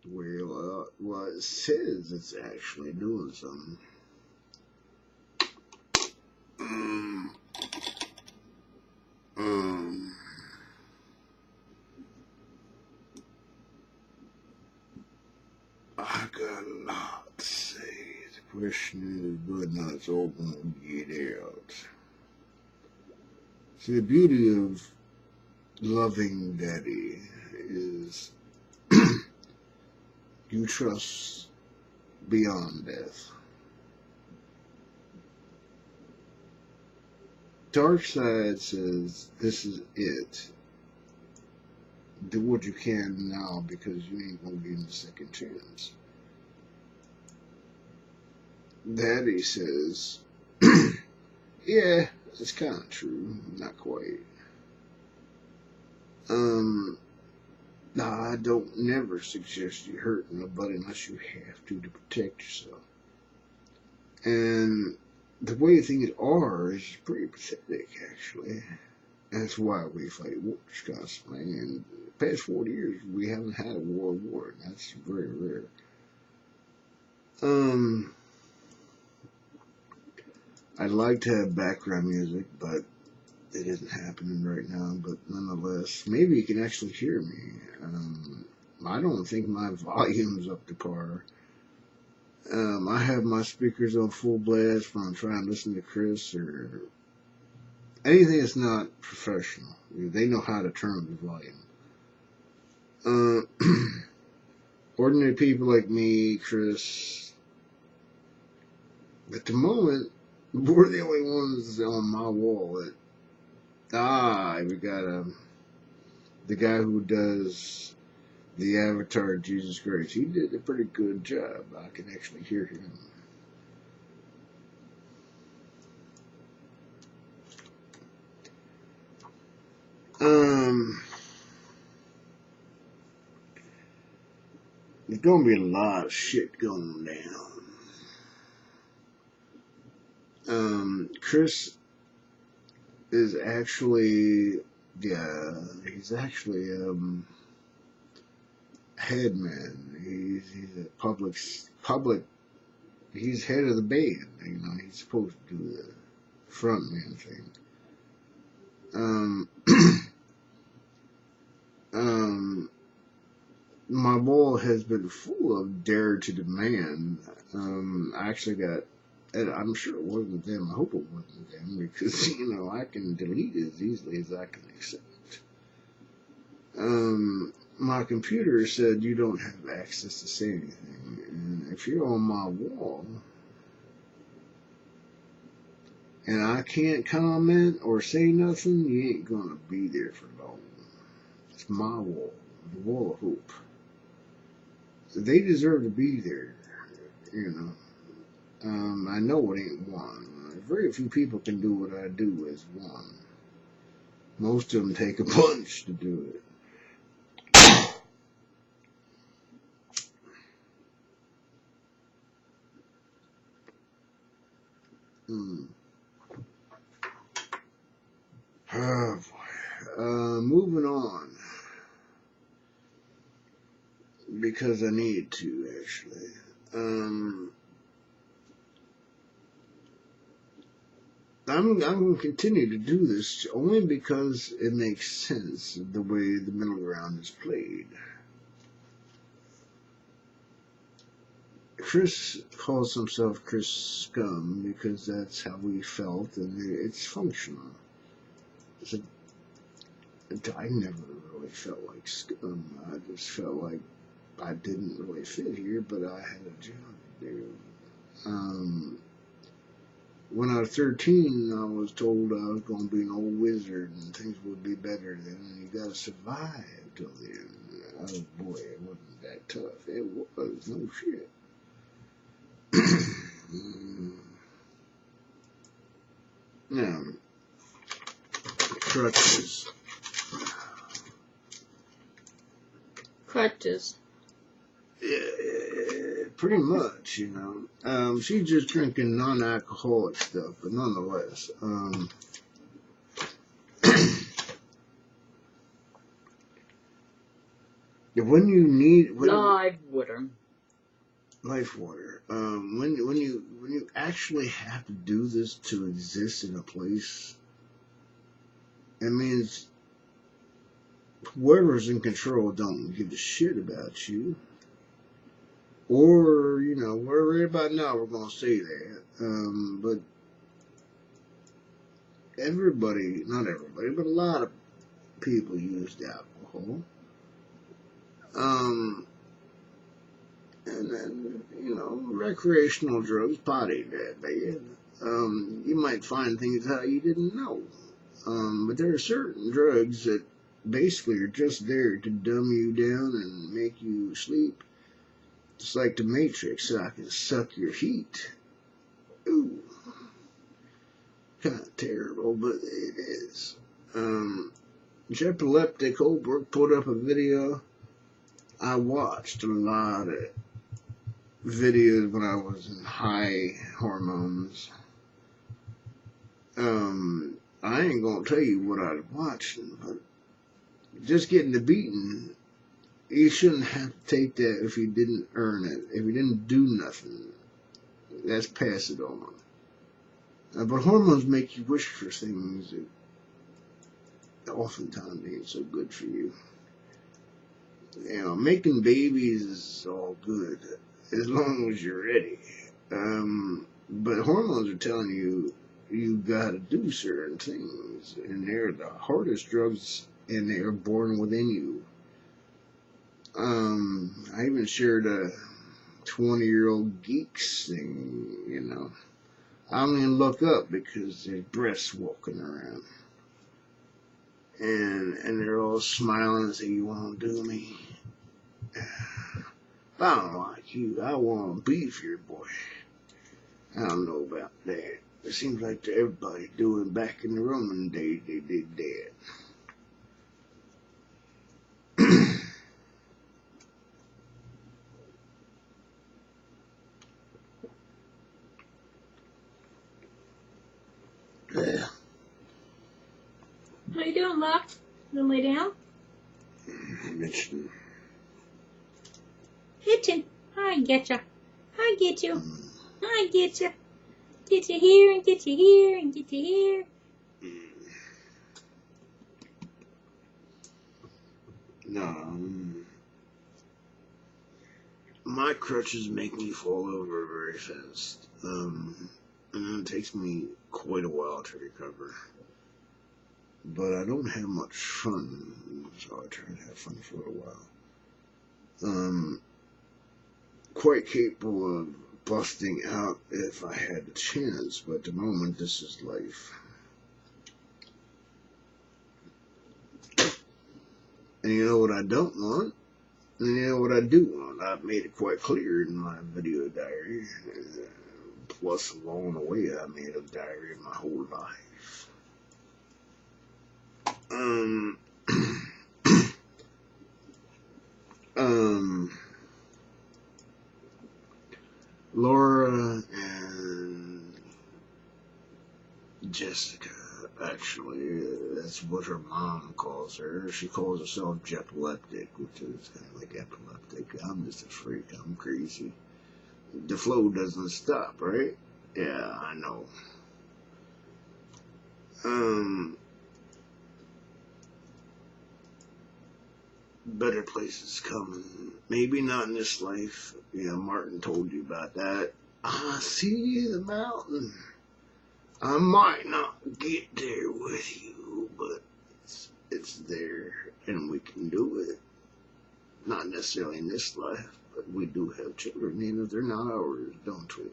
Well, it says it's actually doing something. Um, um, I got a lot to say. The question is whether or not it's all going to get out. See, the beauty of loving daddy is you trust beyond death. Dark side says this is it. Do what you can now because you ain't gonna get a second chance. Daddy says, yeah, it's kind of true, not quite. Nah, I don't never suggest you hurt nobody unless you have to protect yourself. And the way things are is pretty pathetic, actually. That's why we fight wars constantly. And the past 40 years, we haven't had a world war. That's very rare. I'd like to have background music, but it isn't happening right now. But nonetheless, maybe you can actually hear me. I don't think my volume's up to par. I have my speakers on full blast when I'm trying to listen to Chris or anything that's not professional. They know how to turn the volume. Ordinary people like me, Chris, at the moment, we're the only ones on my wall that, we got the guy who does the avatar of Jesus Christ. He did a pretty good job. I can actually hear him. There's gonna be a lot of shit going down. Chris is actually, he's actually head man. He's a public. He's head of the band. You know, he's supposed to do the front man thing. My wall has been full of dare to demand. I actually got, and I'm sure it wasn't them. I hope it wasn't them because, I can delete it as easily as I can accept. My computer said you don't have access to say anything. And if you're on my wall and I can't comment or say nothing, you ain't gonna be there for long. It's my wall, the wall of hope. They deserve to be there, I know it ain't one. Very few people can do what I do as one. Most of them take a bunch to do it. Oh boy. Moving on. Because I need to, actually. I'm going to continue to do this only because it makes sense the way the middle ground is played. Chris calls himself Chris sKUM because that's how we felt, and it's functional. I never really felt like sKUM. I just felt like I didn't really fit here, but I had a job to do. When I was 13, I was told I was going to be an old wizard and things would be better then, and you got to survive till then. Oh boy, it wasn't that tough. It was, no shit. Now, crutches. Crutches. Yeah, pretty much, she's just drinking non-alcoholic stuff, but nonetheless, When you need live water. Life water. When you actually have to do this to exist in a place, it means whoever's in control don't give a shit about you. Or, right about now we're gonna say that. But everybody, not everybody, but a lot of people used alcohol. And then, recreational drugs, pot ain't that bad. You might find things out you didn't know. But there are certain drugs that basically are just there to dumb you down and make you sleep. Just like the Matrix, so I can suck your heat. Ooh, kind of terrible, but it is. Epileptic Holbrook put up a video. I watched a lot of videos when I was in high hormones. I ain't gonna tell you what I was watching, but just getting the beating, you shouldn't have to take that if you didn't earn it. If you didn't do nothing, that's pass it on. But hormones make you wish for things that oftentimes ain't so good for you. Making babies is all good as long as you're ready. But hormones are telling you you gotta do certain things, and they're the hardest drugs, and they are born within you. I even shared a 20-year-old geeks thing, I don't even look up because there's breasts walking around. And they're all smiling and say, you won't do me. If I don't like you, I won't be for your boy. I don't know about that. It seems like everybody doing back in the Roman days, they did that. Yeah. What are you doing, Locke? You gonna lay down? Mention. Hitchin'. I get you. I get you. I get you. Get you here and get you here and get you here. No. My crutches make me fall over very fast. And it takes me quite a while to recover. But I don't have much fun, so I try to have fun for a little while. Quite capable of busting out if I had the chance, but at the moment, this is life. And you know what I don't want? And you know what I do want? I've made it quite clear in my video diary. Plus, along the way, I made a diary of my whole life. Laura and Jessica, actually, that's what her mom calls her. She calls herself Jepileptic, which is kind of like epileptic. I'm just a freak. I'm crazy. The flow doesn't stop, right? Yeah, I know. Better places coming. Maybe not in this life. Martin told you about that. I see the mountain. I might not get there with you, but it's there, and we can do it. Not necessarily in this life, but we do have children, even if they're not ours, don't we?